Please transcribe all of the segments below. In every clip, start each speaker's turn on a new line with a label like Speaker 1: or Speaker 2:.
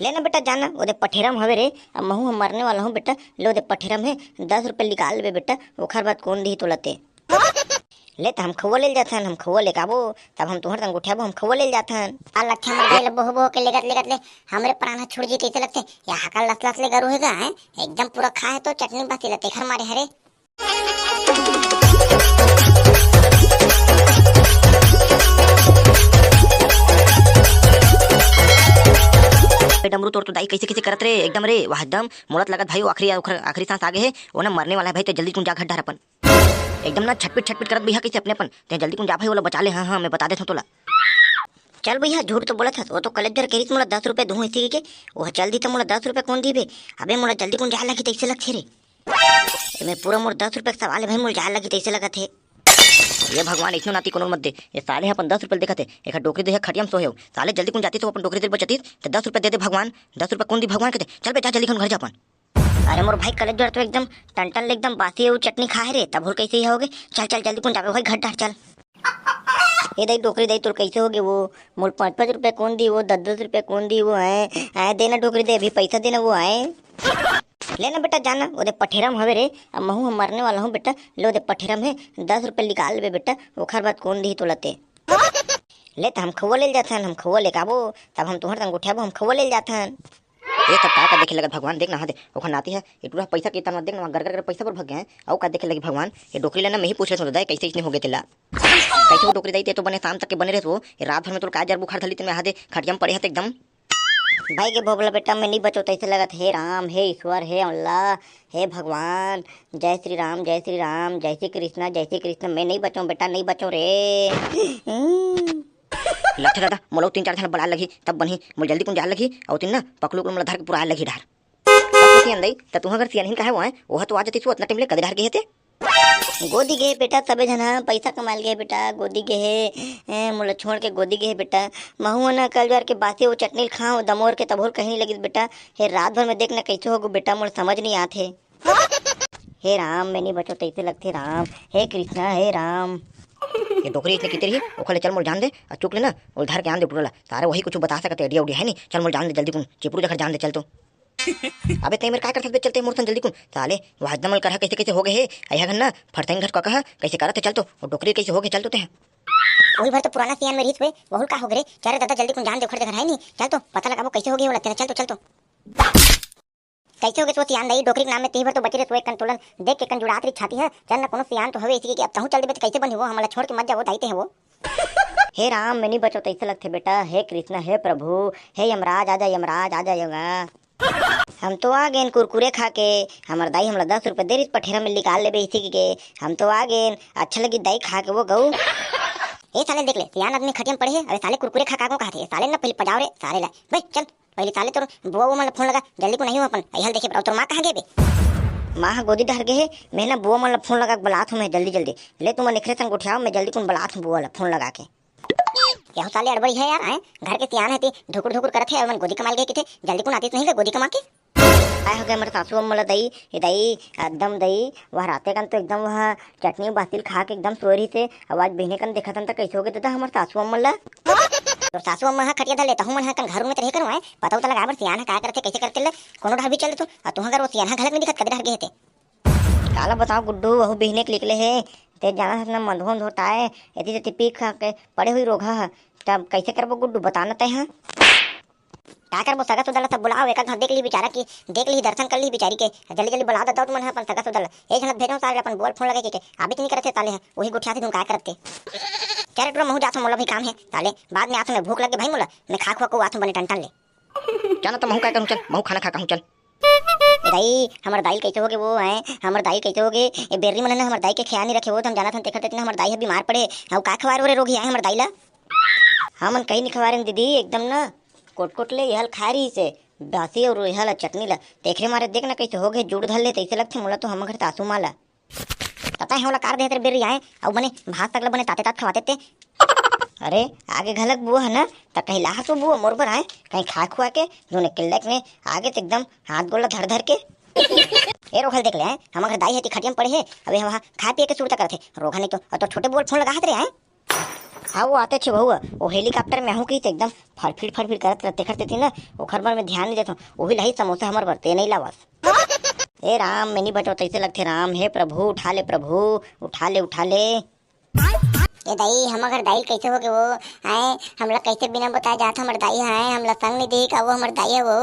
Speaker 1: लेना बेटा जाना ओदे पठेरम हवे रे। अब महू हम मरने वाला हूँ बेटा। लो दे पठेरम है 10 रुपये निकाल ले बेटा। ओखर बाद कौन दी तो लते ले तो हम खवा ले जाथन। हम खवा ले काबो तब हम तुहर संग उठाबो हम खवा ले जाथन।
Speaker 2: आ लट्ठा मर गए बोह बोह के लेगत ले हमरे प्राण छुड़ जी कैसे लगते या हकल लस लस ले गरू हेगा है एकदम पूरा खाए तो चटनी बाती लते खर मारे हरे।
Speaker 1: डमरू तोड़ तो दाई कैसे कैसे करत रे एकदम रे वाह एकदम मोड़त लगत भाई आखिरी सांस आगे है वो ना मरने वाला है भाई। तो जल्दी तू जा घर ढार अपन एकदम ना छटपिट करत भैया कैसे अपने अपन ते जल्दी तू जा भाई वाला बचा ले। हाँ मैं बता देता हूँ तोला। चल भैया झूठ तो बोला था वो तो कलेक्टर कह रही मोला 10 रुपये दूँ इसी के वो चल दी तो मोला 10 रुपये कौन दी बे। अबे मोला जल्दी कौन जा लगी तैसे लगते रे मैं पूरा मोर 10 रुपये का सवाल है भाई मोल जा लगी तैसे लगा थे। ये भगवान इतना नाती कोनो मत दे ये साले अपन 10 रुपये देखा थे एक डोकरी दे खटिया में सोहे हो साले जल्दी कौन जाती तो अपन डोकरी दे बचती तो 10 रुपये दे दे भगवान। 10 रुपये कौन दी भगवान कहते चल बेटा जल्दी घर जा अपन। अरे मोर भाई कलेक्टर तो एकदम टन एकदम बासी है वो चटनी खाए रे तब कैसे ही होगे। चल चल जल्दी कौन जावे भाई घर डार चल। ये दई डोकरी दई तो कैसे होगे वो मोल 5-5 रुपये कौन दी वो 10-10 रुपये कौन दी वो आए देना डोकरी दे अभी पैसा देना वो आए। लेना बेटा जाना ओदे पठेरम हवे रे। अब महू हम मरने वाला हूँ बेटा। लो दे पठेरम है 10 रुपये निकाल ले बेटा। ओखर बाद कौन दी तो लते ले तो हम खवा ले जाथन। हम खवा ले काबो तब हम तुहर संग उठाबो हम खवा ले जाथन। ये सब का देखे लगा भगवान देखना हाँ दे ओखर नाती है इतना पैसा कितना देखना गर पैसा पर भग गए और का देखे लगे भगवान। ये डोकरी लेना मैं ही पूछ रहा था कैसे इसने हो गए तेला कैसे वो डोकरी दी तो बने शाम तक के बने रहे तो रात भर में तो काजर बुखार धली मैं हादे खटिया में पड़े हाथ एकदम भाई के भोगला बेटा मैं नहीं बचो तैसे लगा हे राम हे ईश्वर हे अल्लाह हे भगवान जय श्री राम जय श्री राम जय श्री कृष्ण मैं नहीं बचूं बेटा नहीं बचूं रे। लच्छा दादा मोला 3-4 थाना बड़ा लगी तब बनी मोल जल्दी कौन जा लगी और तीन ना पकड़ू को मोला धर के पूरा लगी ढार पकड़ू अंदई त तू अगर सियान का है वो तो आ जती तू इतना टाइम ले कदे ढार गए थे गोदी गए बेटा तबे जना पैसा कमाल गए बेटा गोदी गए मोला छोड़ के गोदी गए बेटा। महू ना कल बार के बासी वो चटनी खाओ दमोर के तबोर कहीं नहीं लगी बेटा। हे रात भर में देखना कैसे होगो बेटा मोला समझ नहीं आते। हे राम मैं नहीं बचो तैसे लगते राम हे कृष्णा हे राम। ये डोकरी इतने कितनी है ओखले चल मोल जान दे और चुक लेना और धर के आन दे पूरा सारे वही कुछ बता सकते आइडिया उडिया है नहीं। चल मोल जान दे जल्दी कौन चिपरू जखर जान दे चल तो अबे तई मेरे का कर सकते चलते मोरसन जल्दी कौन साले वह दमल करा कैसे कैसे हो गए है आया घर ना फरतंग घर का कहा कैसे करा थे चल तो और डोकरी कैसे हो गए चल तो ते
Speaker 2: वही भर तो पुराना सियान में रीत हुए बहुल का हो गए चल दादा जल्दी कौन जान दे खड़ है नहीं चल तो पता लगा वो कैसे हो गई वो लगते चल तो कैसे हो गए तो सियान नहीं डोकरी के नाम में तीन भर तो बचे रहे तो कंट्रोलर देख के कन जुड़ात रही छाती है चल ना कोनो सियान तो हवे इसी के अब तहु चल दे तो कैसे बनी वो हमारा छोड़ के मत जाओ दाईते है वो। हे राम मैं नहीं बचो तैसे लगते बेटा हे कृष्ण हे प्रभु हे यमराज आजा योगा। हम तो आ गए कुरकुरे खा के हमार दाई हमला 10 रुपये दे रही पठेरा में निकाल ले इसी के हम तो आ गए अच्छा लगी दाई खा के वो गऊ। ए साले देख ले सियान आदमी खटिया में पड़े है अरे साले कुरकुरे खा को कहा थे साले ना पहले पजाओ रे साले ला भाई चल पहले साले तो बुआ वो मन फोन लगा जल्दी को नहीं हूं अपन हल देखे तोर मां कहां गए बे मां गोदी डर गए है मैं ना बुआ मन फोन लगा बुलात हूं मैं जल्दी ले तुम निखरे संग उठाओ मैं जल्दी कौन बुलात हूं बुआ फोन लगा के। यह साले अड़बड़ी है यार घर के सियान है ती ढुकुर करत है मन गोदी कमाल गए किथे जल्दी कौन आती नहीं गोदी कमा के आए हो गए मेरे सासू अम्मा दही ये दही एकदम दही वह राते कन तो एकदम वह चटनी बातिल खा के एकदम सोरी से आवाज बहने कन देखा था कैसे हो गए दादा हमारे सासू अम्मा तो सासू अम्मा खटिया धर लेता हूँ मन कन घर में रह कर पता होता लगा सियान का करते कैसे करते ले कोनो ढाबी चल तो तुम अगर वो सियान घर में दिखत कदे ढार गए थे काला बताओ गुड्डू वह बहने के निकले है ते जाना था मंधोम धोता है ऐसी से पी खा के पड़े हुई रोगा तब कैसे करबो गुड्डू बताना तय हाँ क्या करबो सगा सुदल सब बुलाओ एक घर देख ली बेचारा की देख ली दर्शन कर ली बेचारी के जल्दी बुला देता तुम अपन सगा सुदल एक झलक भेजो सारे अपन बोल फोन लगे के अभी तो नहीं करते ताले है वही गुठिया से तुम क्या करते कैरेक्टर महू जाता मोला भी काम है ताले बाद में आते में भूख लगे भाई मोला मैं खा को आते बने टंटन ले जाना तो महू क्या करूँ चल महू खाना खा चल दाई हमार दाई कैसे हो गए वो है हमार दाई कैसे हो गए ये बेरी मन ने हमार दाई के ख्याल नहीं रखे वो तो हम जाना था देखते हमार दाई बीमार पड़े और का खवार रे रोगी आए हमार दाई ला हमन कहीं नहीं खवा रहे दीदी एकदम ना कोट ले यहल खा रही से बासी और यहल चटनी ला देखरे मारे देखना कैसे हो गए जुड़ धर ले तैसे लगते मोला तो हम घर सासू माला पता है होला कार दे तेरे बेरी आए और बने भात तक बने ताते तात खवाते थे अरे आगे घलक बुआ है ना तो कहीं लाह तो बुआ मोर पर आए कहीं खा खुआ के दोनों किल्लक में आगे तो एकदम हाथ गोला धर के ए रोखल देख ले हैं हमारे दाई है खटिया में पड़े है अबे वहाँ खा पिए के सुरता करते रोखा नहीं तो छोटे बोल फोन लगा रहे हैं हाँ वो आते छे बहुआ वो हेलीकॉप्टर में हूँ की एकदम फड़फिड़ करत रहते करते थी ना ओखर बार में ध्यान नहीं देता वही लही समोसा हमार बरते नहीं लावास। ए राम मैनी बचाओ तैसे लगते राम हे प्रभु उठा ले प्रभु उठा ले उठा ले। ए दाई हम अगर दाई कैसे हो गए वो आए हमला कैसे बिना बताए जाता हमारे दाई आए हमला संग नहीं दी का वो हमारे दाई है वो।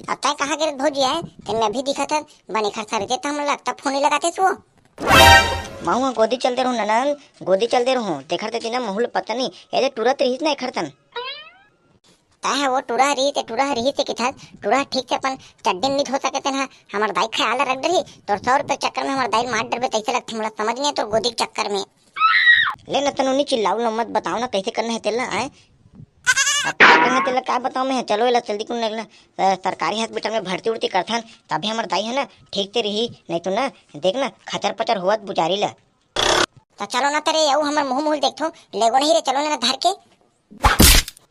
Speaker 2: अब तय कहाँ गिरत भौजी है तेन में भी दिखा था बने खर्चा रहते तो हम लगता फोन ही लगाते तो माँ गोदी चलते रहूँ ननन गोदी चलते रहूँ देखा थे ना महूल पता नहीं ये तुरंत रही ना खरतन है वो टूरा रही से किथा टूरा ठीक से अपन चड्डी नहीं हो सकते ना हमारे दाई ख्याल रख रही तो 100 रुपये चक्कर में हमारे दाई मार डर तैसे लगते मुझे समझ नहीं है तो गोदी के चक्कर में ले न तनु नहीं चिल्लाओ न मत बताओ ना कैसे करना है तेला आए अब करना तेला क्या बताओ मैं चलो इला जल्दी को निकला सरकारी हॉस्पिटल में भर्ती उड़ती करथन तभी हमारे दाई है ना ठीक से रही नहीं तो ना देख ना खचर पचर हुआ बुझारी ला तो चलो ना तेरे यू हमारे मुँह मुँह देखो लेगो नहीं रे चलो ना धर के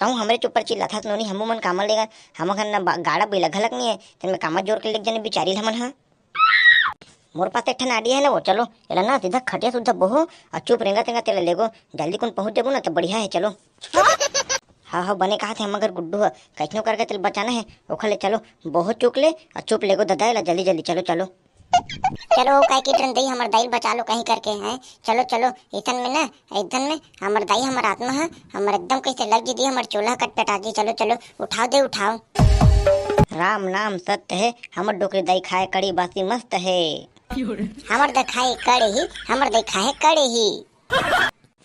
Speaker 2: ताऊ हमरे चुपर चिल्ला था नोनी हमू मन कामल लेगा हम ना गाड़ा बैला घलक नहीं है तेन में कामत जोर के लेक जाने बिचारी हमन हा मोर पास एक ठन आइडिया है ना वो चलो एला ना सीधा खटिया सुधा बोहो और चुप रेंगा तेंगा तेला लेगो जल्दी कौन पहुंच जाबो ना तो बढ़िया है चलो। हाँ हाँ बने कहा थे हम अगर गुड्डू है कैसनो करके तेल बचाना है ओखा ले चलो बहुत चुक ले और चुप लेगो ददाएला जल्दी जल्दी चलो चलो चलो काय की ट्रेन दई हमर दाई बचा लो कहीं करके हैं चलो चलो इतन में ना इतन में हमर दाई हमर आत्मा है हमर एकदम कैसे लग जी दी हमर चूल्हा कट पटा दी चलो चलो उठाओ दे उठाओ राम नाम सत्य है हमर डोकरी दाई खाए कड़ी बासी मस्त है हमर द खाए कड़े ही हमर दाई खाए कड़े ही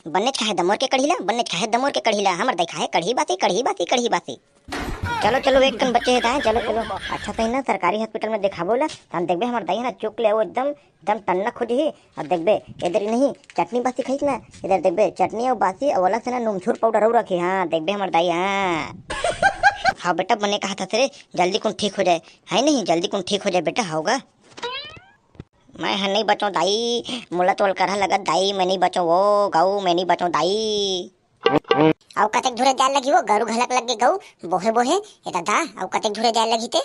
Speaker 2: बन्ने खाए दमोर के कढ़ीला बन्ने खाए दमोर के कढ़ीला हमर दाई खाए कढ़ी बासी चलो चलो एक कन बच्चे हैं चलो चलो अच्छा सही ना सरकारी हॉस्पिटल में दिखाबो ला हम देखबे हमार दाई ना चुक ले वो एकदम एकदम टन्ना खोजी और देखबे इधर ही नहीं चटनी बासी खाइस ना इधर देखबे चटनी और बासी और अलग से ना नूमछूर पाउडर और रखी हाँ देखबे हमार दाई हाँ बेटा बने कहा था तेरे जल्दी कौन ठीक हो जाए है नहीं जल्दी कौन ठीक हो जाए बेटा होगा मैं है नहीं बचाऊँ दाई मुला तोल कर लगा दाई मैं नहीं बचाऊँ वो गाऊ मैं नहीं बचाऊँ दाई आउ कतेक धुरे जाए लगी वो गरु घलक लग गऊ बोहे बोहे ये दादा आउ कतेक धुरे जाए लगी ते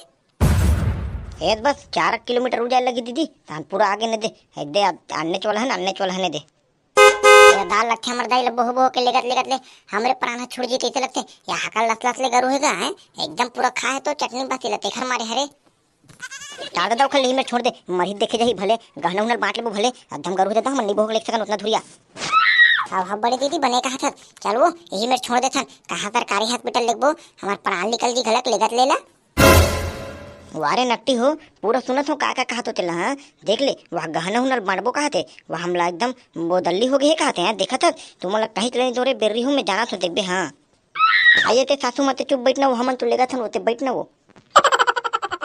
Speaker 2: ए बस 4 किलोमीटर उ जाए लगी दीदी तान पूरा आगे न दे दे अन्ने चोला है दे ये दाल लखे हमर दाई बोह बोह के लेगत ले हमरे प्राण छुड़ जी कैसे लगते या हकल लस ले गरु हेगा है एकदम पूरा खाए तो चटनी बासी लते खर मारे हरे टाड़ दाव खल में छोड़ दे मरी देखे जाही भले गहना उनल बांट ले भले एकदम गरु देता हम नहीं भोग लेक सकन उतना धुरिया अब बड़ी दीदी बने कहा था चलो यही में छोड़ देथन कहाँ सरकारी हॉस्पिटल लेगबो हमार प्राण निकल जी गलत लेगत लेला वारे नट्टी हो पूरा सुनत हो का कहा तो तेला हाँ देख ले वह गहना हुनर बांटबो कहते वह हमला एकदम बोदल्ली हो गई कहते हैं देखा था तुम लोग कहीं चले जोरे बेर्री हूँ मैं जाना तो देखबे हाँ आइए ते सासू मत चुप बैठना वो हमन तो लेगा था वो बैठना वो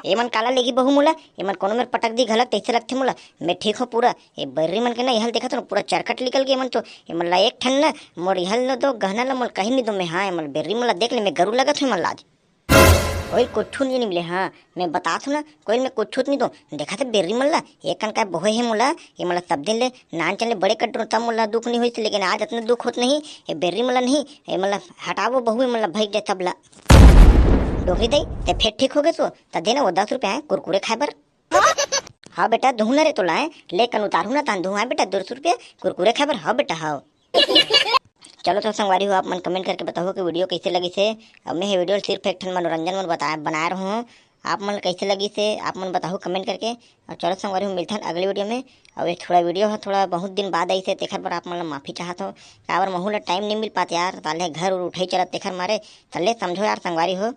Speaker 2: एमन काला लेगी बहु मोला एमन कोनो में पटक दी गलत ऐसे लगते मोला मैं ठीक हो पूरा ये बर्री मन के ना यहल देखा तो पूरा चरकट निकल गया मन तो एमन ला एक ठन ना मोर यहल न दो गहना ला मोल कहीं नहीं दो मैं हाँ एमन बेर्री मोला देख ले मैं गरु लगत हूँ लाज कोई कुछ नहीं मिले हाँ मैं बता थू ना कोई मैं कुछ नहीं दो देखा था बेर्री मोला एक कन का बोहे है मोला ये मोला सब दिन ले नान चले बड़े कट तब मोला दुख नहीं हुई लेकिन आज इतना दुख होत नहीं ये बेर्री मोला नहीं ये मोला हटावो बहु मोला भाई जाए तबला डोकरी दई ते फिर ठीक हो गए तो देना वो 10 रुपये कुरकुरे खाए बर हाँ बेटा दूँ ना रे तो लाए लेकिन उतारू ना तान दूँ बेटा 200 रुपये कुरकुरे खाए बर हाँ बेटा हाँ चलो तो संगवारी हो आप मन कमेंट करके बताओ कि वीडियो कैसे लगी से अब मैं ये वीडियो सिर्फ एक ठन मनोरंजन मन बना रहा हूँ आप मन कैसे लगी से आप मन बताओ कमेंट करके और चलो संगवारी हो मिलता है अगले वीडियो में और एक थोड़ा वीडियो है थोड़ा बहुत दिन बाद आई से तेखर पर आप मन माफ़ी चाहत हो काबर महूला टाइम नहीं मिल पाते यार ताले घर उठे चला तेखर मारे तले समझो यार संगवारी हो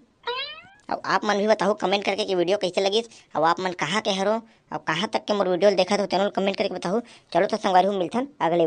Speaker 2: अब आप मन भी बताओ कमेंट करके कि वीडियो कैसे लगी अब आप मन कहाँ के हरो और कहाँ तक के मोर वीडियो देखा तो चैनल कमेंट करके बताओ चलो तो संगवारी हो मिलथन अगले